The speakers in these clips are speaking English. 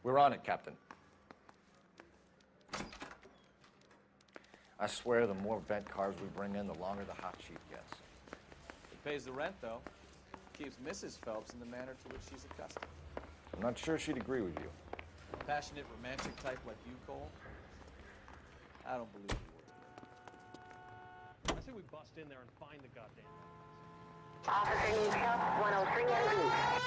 We're on it, Captain. I swear the more bent cars we bring in, the longer the hot sheet gets. It pays the rent, though. Keeps Mrs. Phelps in the manner to which she's accustomed. I'm not sure she'd agree with you. A passionate, romantic type like you, Cole? I don't believe you would. I say we bust in there and find the goddamn guys. Officer needs help, 103 MD.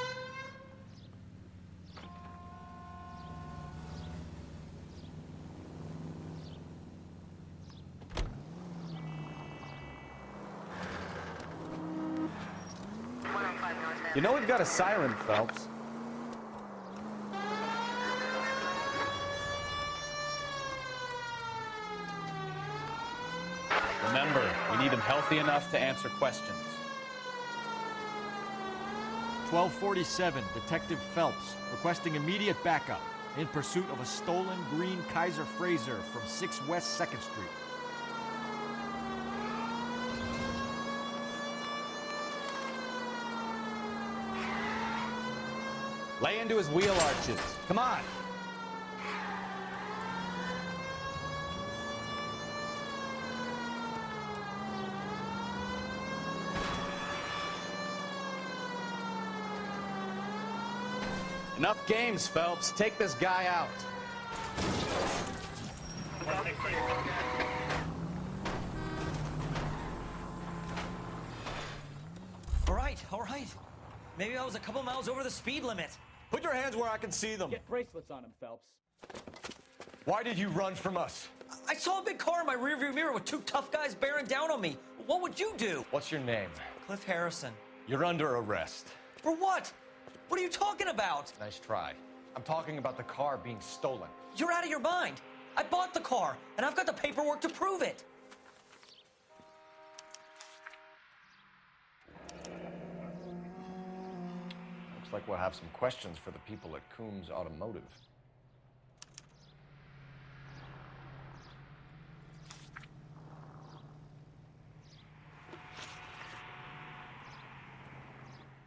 You know we've got a siren, Phelps. Remember, we need him healthy enough to answer questions. 1247, Detective Phelps, requesting immediate backup in pursuit of a stolen green Kaiser Frazer from 6 West 2nd Street. Lay into his wheel arches. Come on. Enough games, Phelps. Take this guy out. All right. Maybe I was a couple miles over the speed limit. Put your hands where I can see them. Get bracelets on him, Phelps. Why did you run from us? I saw a big car in my rearview mirror with 2 tough guys bearing down on me. What would you do? What's your name? Cliff Harrison. You're under arrest. For what? What are you talking about? Nice try. I'm talking about the car being stolen. You're out of your mind. I bought the car, and I've got the paperwork to prove it. Looks like we'll have some questions for the people at Coombs Automotive.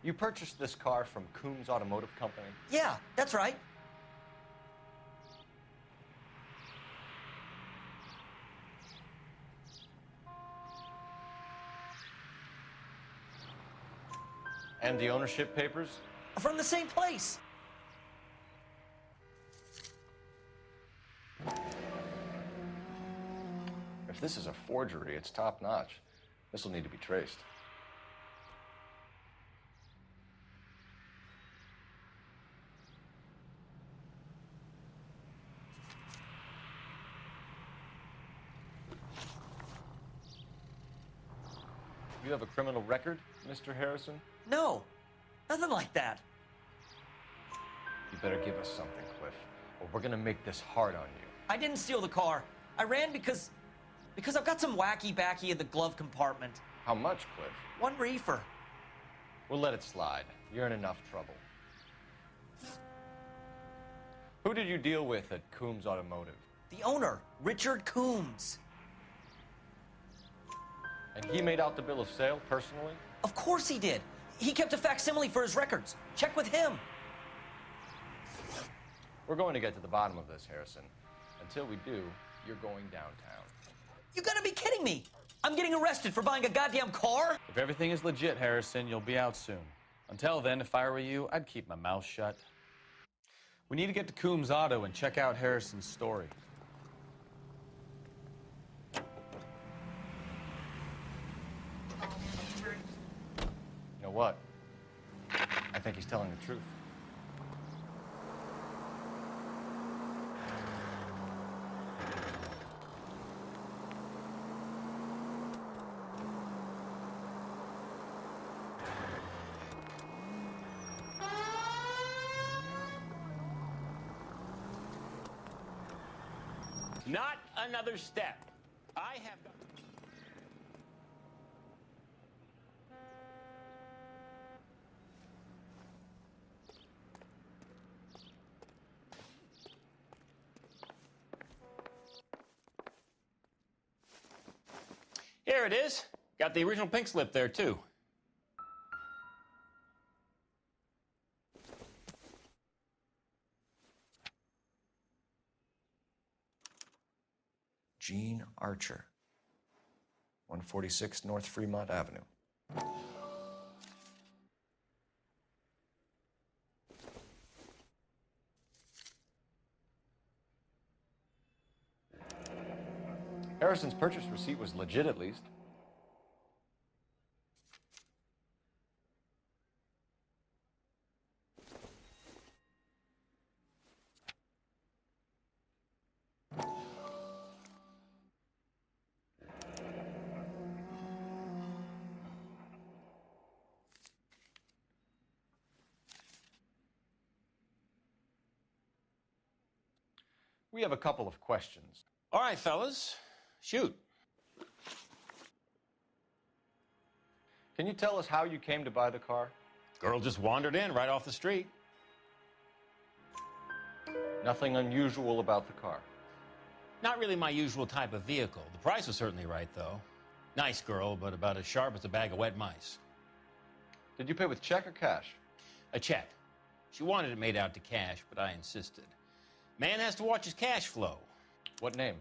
You purchased this car from Coombs Automotive Company? Yeah, that's right. And the ownership papers? From the same place. If this is a forgery, it's top-notch. This will need to be traced. You have a criminal record, Mr. Harrison? No, nothing like that. You better give us something, Cliff, or we're gonna make this hard on you. I didn't steal the car. I ran because I've got some wacky backy in the glove compartment. How much, Cliff? 1 reefer. We'll let it slide. You're in enough trouble. Who did you deal with at Coombs Automotive? The owner, Richard Coombs. And he made out the bill of sale personally? Of course he did. He kept a facsimile for his records. Check with him. We're going to get to the bottom of this, Harrison. Until we do, you're going downtown. You gotta be kidding me. I'm getting arrested for buying a goddamn car? If everything is legit, Harrison, you'll be out soon. Until then, if I were you, I'd keep my mouth shut. We need to get to Coombs Auto and check out Harrison's story. You know what? I think he's telling the truth. Not another step. I have got... Here it is. Got the original pink slip there, too. Gene Archer, 146 North Fremont Avenue. Harrison's purchase receipt was legit, at least. We have a couple of questions. All right, fellas. Shoot. Can you tell us how you came to buy the car? Girl just wandered in right off the street. Nothing unusual about the car. Not really my usual type of vehicle. The price was certainly right, though. Nice girl, but about as sharp as a bag of wet mice. Did you pay with check or cash? A check. She wanted it made out to cash, but I insisted. Man has to watch his cash flow. What name?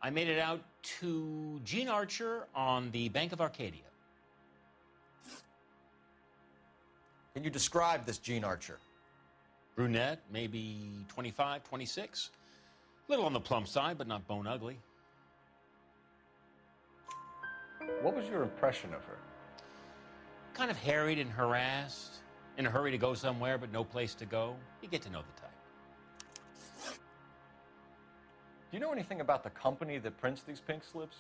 I made it out to Gene Archer on the Bank of Arcadia. Can you describe this Gene Archer? Brunette, maybe 25, 26. Little on the plump side, but not bone ugly. What was your impression of her? Kind of harried and harassed. In a hurry to go somewhere, but no place to go. You get to know the type. Do you know anything about the company that prints these pink slips?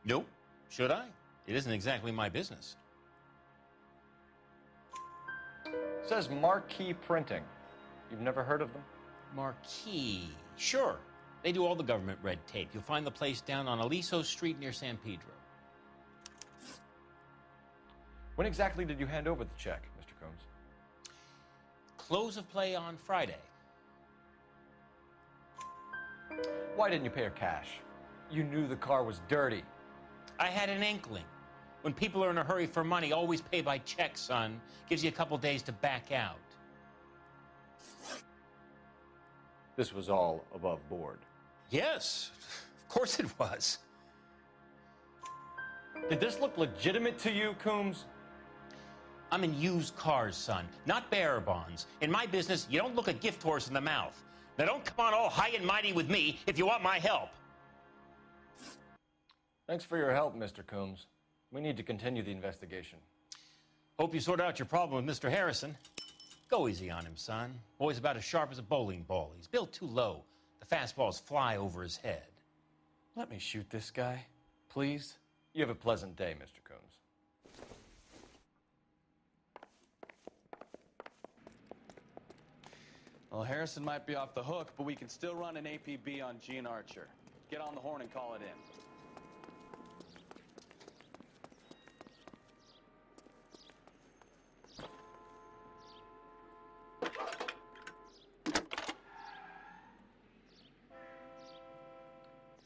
Nope. Should I? It isn't exactly my business. It says Marquee Printing. You've never heard of them? Marquee. Sure. They do all the government red tape. You'll find the place down on Aliso Street near San Pedro. When exactly did you hand over the check, Mr. Combs? Close of play on Friday. Why didn't you pay her cash? You knew the car was dirty. I had an inkling. When people are in a hurry for money, always pay by check, son. Gives you a couple days to back out. This was all above board. Yes, of course it was. Did this look legitimate to you, Coombs? I'm in used cars, son, not bearer bonds. In my business, you don't look a gift horse in the mouth. Now don't come on all high and mighty with me if you want my help. Thanks for your help, Mr. Coombs. We need to continue the investigation. Hope you sort out your problem with Mr. Harrison. Go easy on him, son. Boy's about as sharp as a bowling ball. He's built too low. The fastballs fly over his head. Let me shoot this guy, please. You have a pleasant day, Mr. Coombs. Well, Harrison might be off the hook, but we can still run an APB on Gene Archer. Get on the horn and call it in.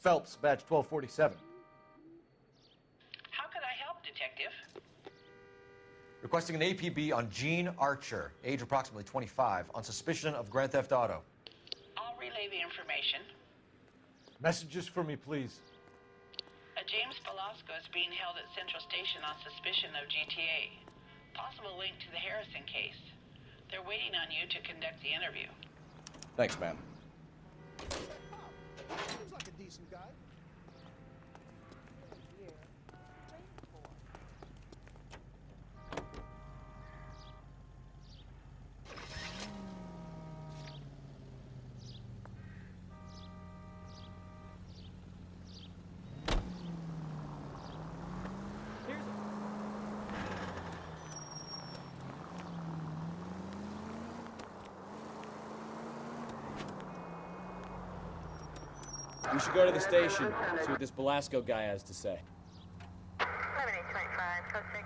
Phelps, badge 1247. How can I help, Detective? Requesting an APB on Gene Archer, age approximately 25, on suspicion of Grand Theft Auto. I'll relay the information. Messages for me, please. A James Velasco is being held at Central Station on suspicion of GTA. Possible link to the Harrison case. They're waiting on you to conduct the interview. Thanks, ma'am. Seems like a decent guy. We should go to the station, see what this Velasco guy has to say. 7825, code 6.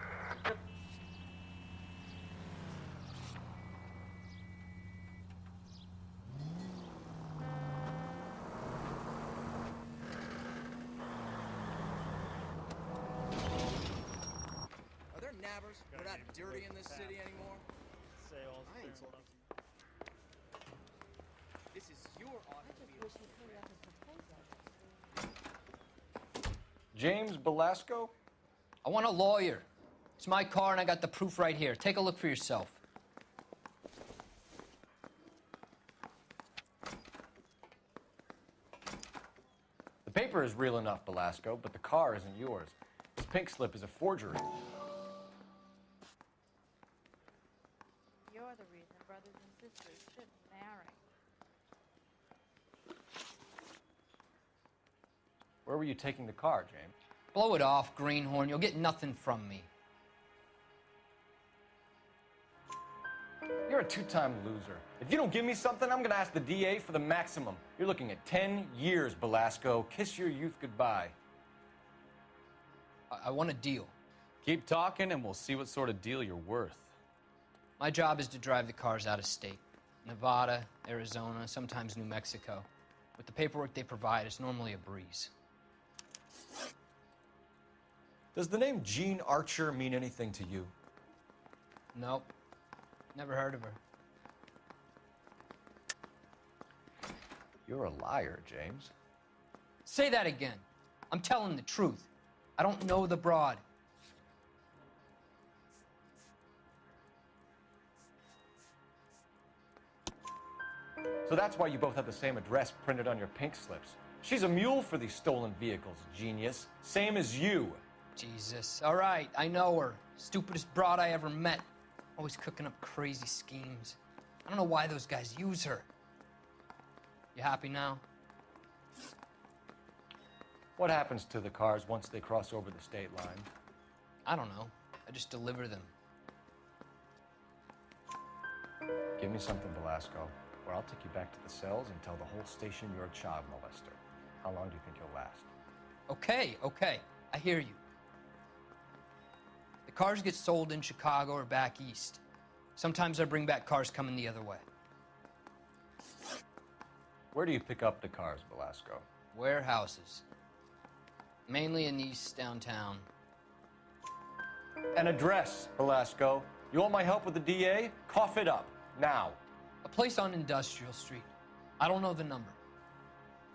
Are there nabbers? We're not dirty in this city anymore. Sales. I ain't sold. This is your automobile. James Belasco? I want a lawyer. It's my car and I got the proof right here. Take a look for yourself. The paper is real enough, Belasco, but the car isn't yours. This pink slip is a forgery. You're the reason brothers and sisters shouldn't marry. Where were you taking the car, James? Blow it off, greenhorn. You'll get nothing from me. You're a two-time loser. If you don't give me something, I'm gonna ask the DA for the maximum. You're looking at 10 years, Belasco. Kiss your youth goodbye. I want a deal. Keep talking and we'll see what sort of deal you're worth. My job is to drive the cars out of state. Nevada, Arizona, sometimes New Mexico. With the paperwork they provide, it's normally a breeze. Does the name Jean Archer mean anything to you? Nope. Never heard of her. You're a liar, James. Say that again. I'm telling the truth. I don't know the broad. So that's why you both have the same address printed on your pink slips. She's a mule for these stolen vehicles, genius. Same as you. Jesus. All right, I know her. Stupidest broad I ever met. Always cooking up crazy schemes. I don't know why those guys use her. You happy now? What happens to the cars once they cross over the state line? I don't know. I just deliver them. Give me something, Belasco, or I'll take you back to the cells and tell the whole station you're a child molester. How long do you think you'll last? Okay. I hear you. The cars get sold in Chicago or back east. Sometimes I bring back cars coming the other way. Where do you pick up the cars, Belasco? Warehouses. Mainly in East downtown. An address, Belasco. You want my help with the DA? Cough it up, now. A place on Industrial Street. I don't know the number.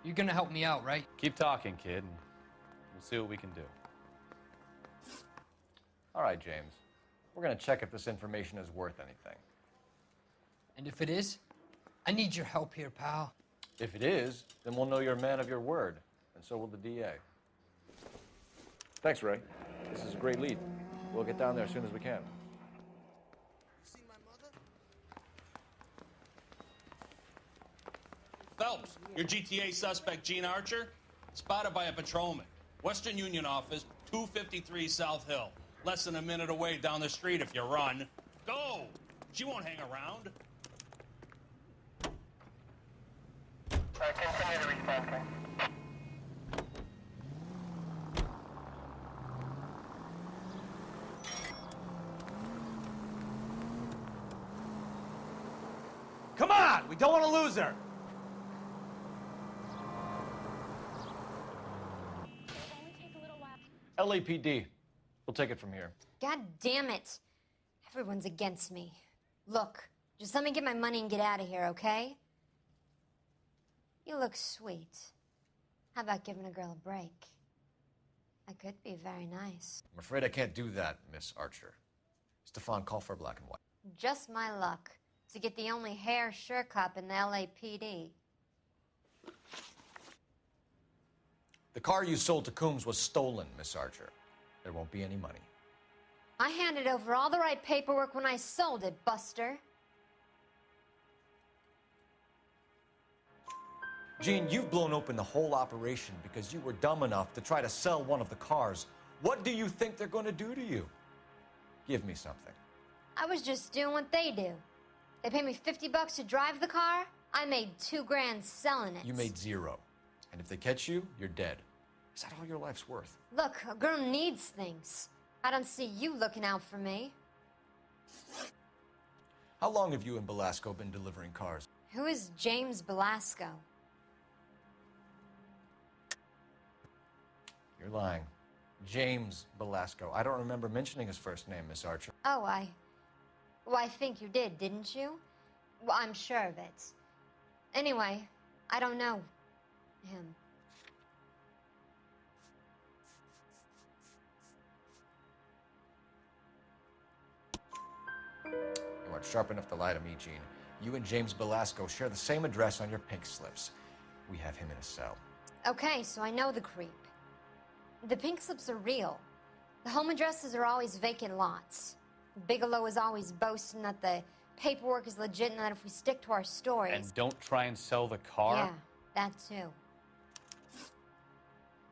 You're gonna help me out, right? Keep talking, kid, and we'll see what we can do. All right, James. We're gonna check if this information is worth anything. And if it is, I need your help here, pal. If it is, then we'll know you're a man of your word, and so will the DA. Thanks, Ray. This is a great lead. We'll get down there as soon as we can. See my mother? Phelps, your GTA suspect, Jean Archer, spotted by a patrolman. Western Union office, 253 South Hill. Less than a minute away down the street if you run. Go! She won't hang around. Continue to respond, sir. Come on! We don't want to lose her! LAPD. We'll take it from here. God damn it. Everyone's against me. Look, just let me get my money and get out of here, okay? You look sweet. How about giving a girl a break? I could be very nice. I'm afraid I can't do that, Miss Archer. Stefan, call for black and white. Just my luck to get the only hair sure cop in the LAPD. The car you sold to Coombs was stolen, Miss Archer. There won't be any money. I handed over all the right paperwork when I sold it, Buster. Jean, you've blown open the whole operation because you were dumb enough to try to sell one of the cars. What do you think they're going to do to you? Give me something. I was just doing what they do. They paid me $50 to drive the car. I made $2 grand selling it. You made zero. And if they catch you, you're dead. Is that all your life's worth? Look, a girl needs things. I don't see you looking out for me. How long have you and Belasco been delivering cars? Who is James Belasco? You're lying. James Belasco. I don't remember mentioning his first name, Miss Archer. Oh, well, I think you did, didn't you? Well, I'm sure of it. Anyway, I don't know him. sharp enough to lie to me, Gene. You and James Belasco share the same address on your pink slips. We have him in a cell. Okay, so I know the creep. The pink slips are real. The home addresses are always vacant lots. Bigelow is always boasting that the paperwork is legit and that if we stick to our stories... And don't try and sell the car? Yeah, that too.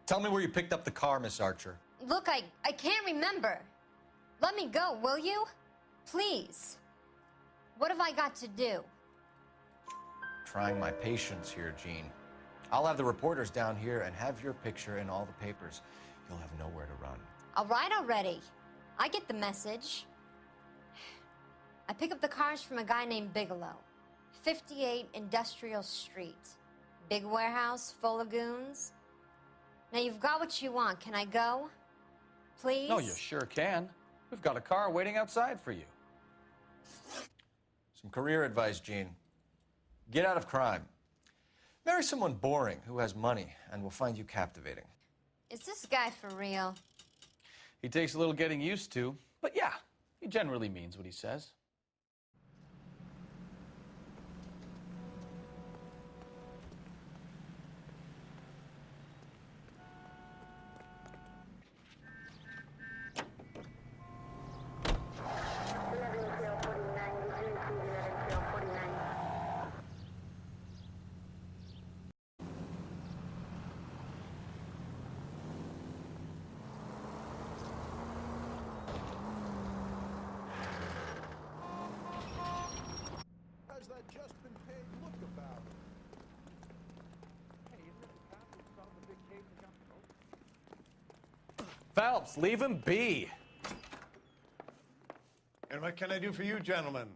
Tell me where you picked up the car, Miss Archer. Look, I can't remember. Let me go, will you? Please. What have I got to do? Trying my patience here, Gene. I'll have the reporters down here and have your picture in all the papers. You'll have nowhere to run. All right already. I get the message. I pick up the cars from a guy named Bigelow. 58 Industrial Street. Big warehouse, full of goons. Now you've got what you want. Can I go? Please? No, you sure can. We've got a car waiting outside for you. Some career advice, Gene. Get out of crime. Marry someone boring who has money and will find you captivating. Is this guy for real? He takes a little getting used to, but yeah, he generally means what he says. Has that just been paid look about? Hey, isn't it the cop who saw the big case and got the Phelps, leave him be. And what can I do for you, gentlemen?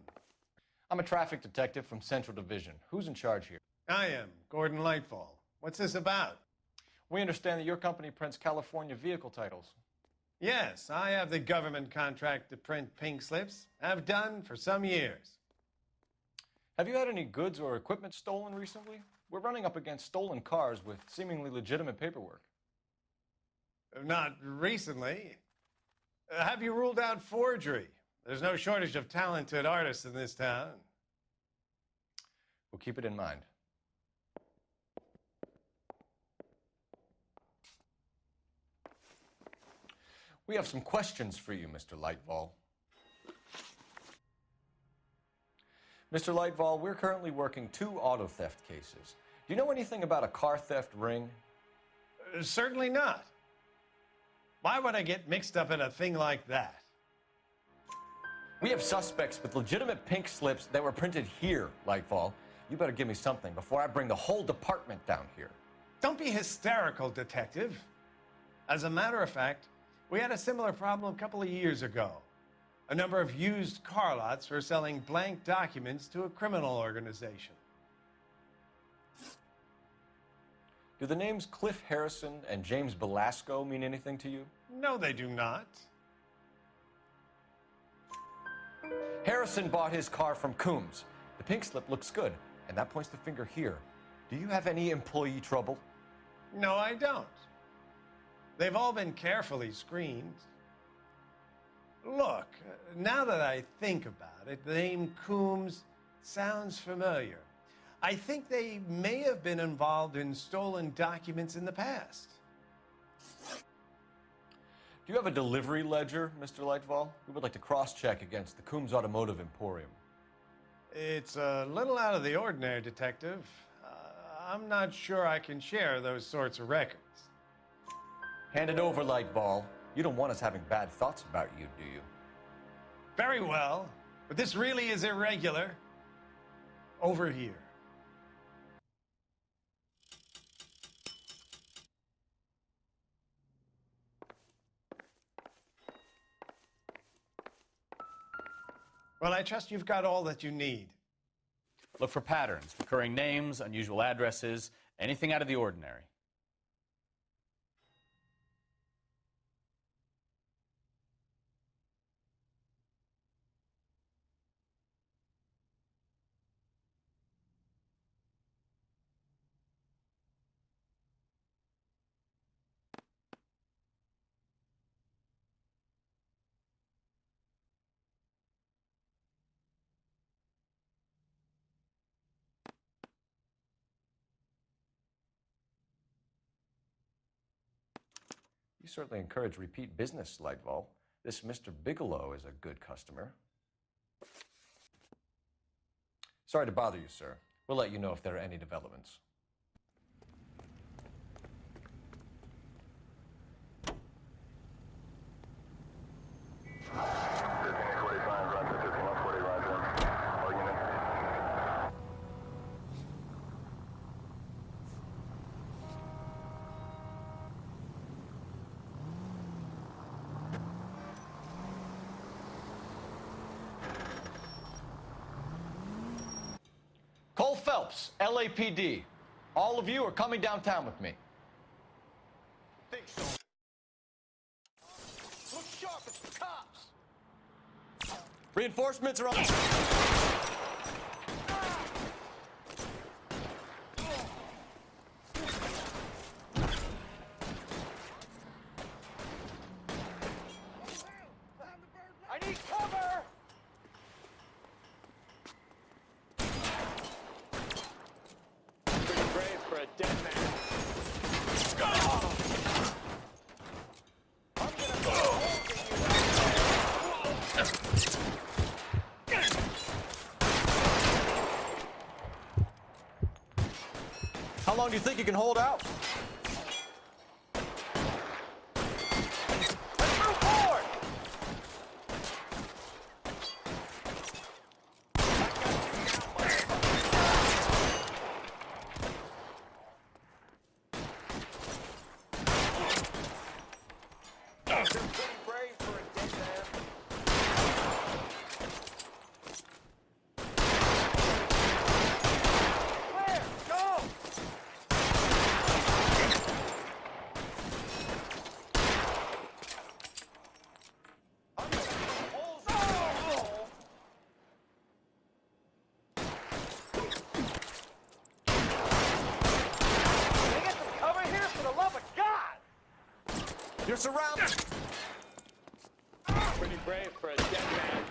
I'm a traffic detective from Central Division. Who's in charge here? I am, Gordon Lightfall. What's this about? We understand that your company prints California vehicle titles. Yes, I have the government contract to print pink slips. Have done for some years. Have you had any goods or equipment stolen recently? We're running up against stolen cars with seemingly legitimate paperwork. Not recently. Have you ruled out forgery? There's no shortage of talented artists in this town. We'll keep it in mind. We have some questions for you, Mr. Lightfall. Mr. Lightfall, we're currently working 2 auto theft cases. Do you know anything about a car theft ring? Certainly not. Why would I get mixed up in a thing like that? We have suspects with legitimate pink slips that were printed here, Lightfall. You better give me something before I bring the whole department down here. Don't be hysterical, Detective. As a matter of fact, we had a similar problem a couple of years ago. A number of used car lots were selling blank documents to a criminal organization. Do the names Cliff Harrison and James Belasco mean anything to you? No, they do not. Harrison bought his car from Coombs. The pink slip looks good, and that points the finger here. Do you have any employee trouble? No, I don't. They've all been carefully screened. Look, now that I think about it, the name Coombs sounds familiar. I think they may have been involved in stolen documents in the past. Do you have a delivery ledger, Mr. Lightfall? We would like to cross-check against the Coombs Automotive Emporium. It's a little out of the ordinary, Detective. I'm not sure I can share those sorts of records. Hand it over, Lightfall. You don't want us having bad thoughts about you, do you? Very well, but this really is irregular. Over here. Well, I trust you've got all that you need. Look for patterns, recurring names, unusual addresses, anything out of the ordinary. You certainly encourage repeat business, Lightval. This Mr. Bigelow is a good customer. Sorry to bother you, sir. We'll let you know if there are any developments. Cole Phelps, LAPD. All of you are coming downtown with me. Think so. Look sharp, it's the cops. Reinforcements are on. I need cover! Pretty brave for a dead man. I'm gonna put a hole in you. How long do you think you can hold out? Let's move forward! You're pretty brave for a dead man. Clear! Go! I'm gonna put holes in your hole. Can I get some cover here for the love of God? You're surrounded. Pretty brave for a dead man.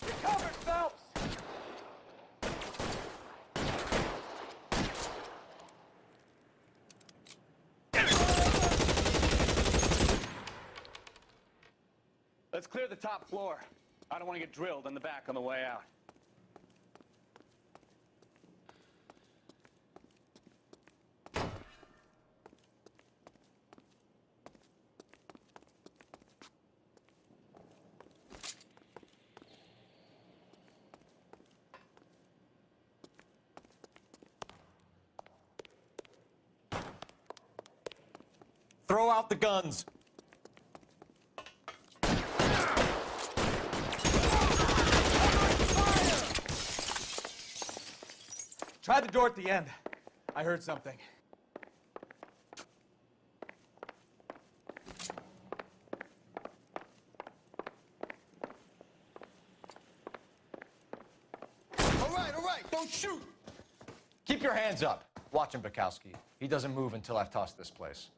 You're covered, Phelps! Let's clear the top floor. I don't want to get drilled in the back on the way out. Throw out the guns. Try the door at the end. I heard something. All right, don't shoot. Keep your hands up. Watch him, Bukowski. He doesn't move until I've tossed this place.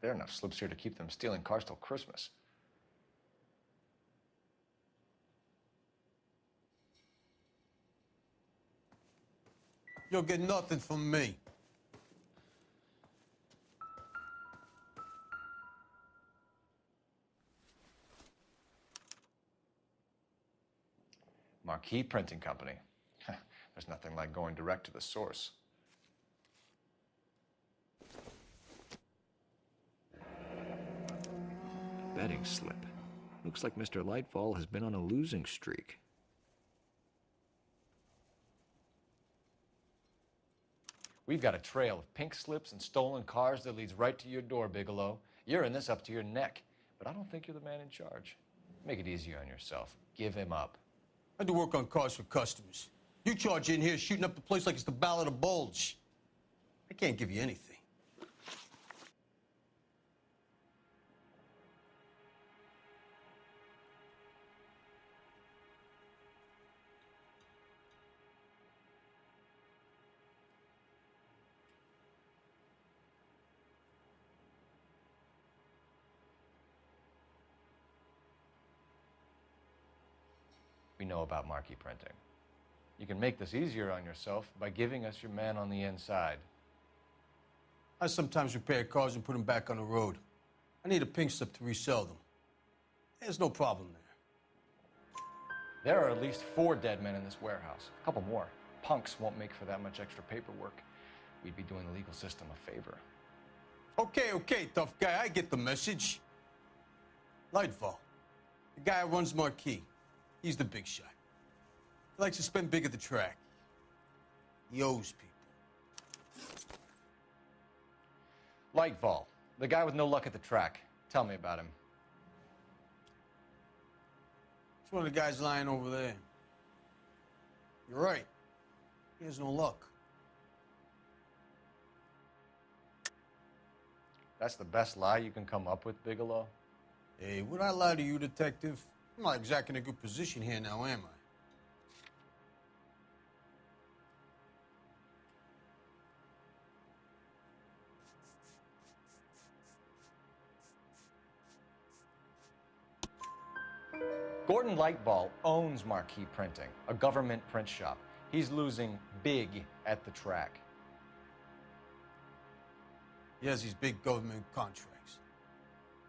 There are enough slips here to keep them stealing cars till Christmas. You'll get nothing from me. Marquee Printing Company. There's nothing like going direct to the source. Betting slip. Looks like Mr. Lightfall has been on a losing streak. We've got a trail of pink slips and stolen cars that leads right to your door, Bigelow. You're in this up to your neck, but I don't think you're the man in charge. Make it easier on yourself. Give him up. I do work on cars for customers. You charge in here shooting up the place like it's the Ballad of Bulge. I can't give you anything. know about marquee printing. You can make this easier on yourself by giving us your man on the inside. I sometimes repair cars and put them back on the road. I need a pink slip to resell them. There's no problem there. There are at least 4 dead men in this warehouse. A couple more. Punks won't make for that much extra paperwork. We'd be doing the legal system a favor. Okay, tough guy. I get the message. Lightfall, the guy who runs Marquee. He's the big shot. He likes to spend big at the track. He owes people. Lightfall, the guy with no luck at the track. Tell me about him. It's one of the guys lying over there. You're right. He has no luck. That's the best lie you can come up with, Bigelow? Hey, would I lie to you, detective? I'm not exactly in a good position here now, am I? Gordon Lightball owns Marquee Printing, a government print shop. He's losing big at the track. He has these big government contracts.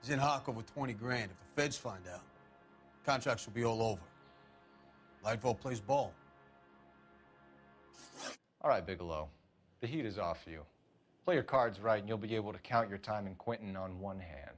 He's in hock over 20 grand. If the feds find out, contracts will be all over. Lightfall plays ball. All right, Bigelow. The heat is off you. Play your cards right and you'll be able to count your time in Quentin on one hand.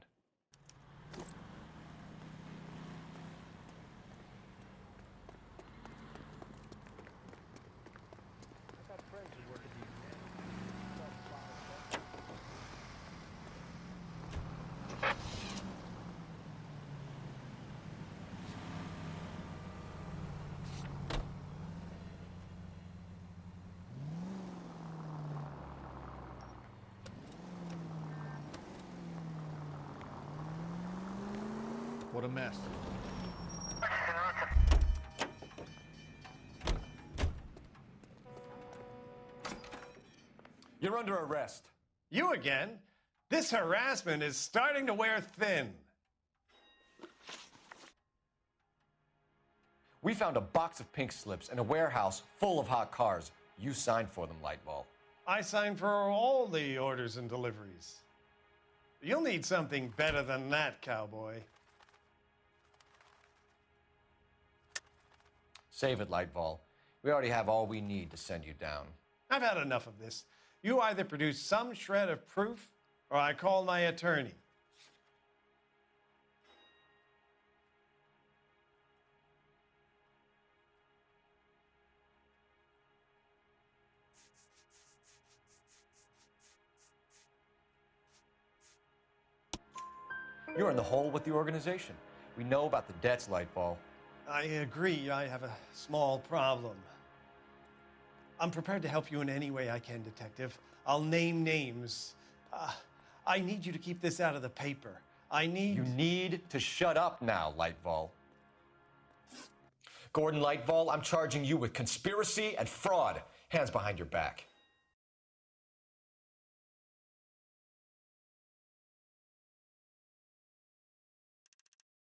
What a mess. You're under arrest. You again? This harassment is starting to wear thin. We found a box of pink slips in a warehouse full of hot cars. You signed for them, Lightball. I signed for all the orders and deliveries. You'll need something better than that, cowboy. Save it, Lightball. We already have all we need to send you down. I've had enough of this. You either produce some shred of proof, or I call my attorney. You're in the hole with the organization. We know about the debts, Lightball. I agree. I have a small problem. I'm prepared to help you in any way I can, Detective. I'll name names. I need you to keep this out of the paper. You need to shut up now, Lightball. Gordon Lightball, I'm charging you with conspiracy and fraud. Hands behind your back.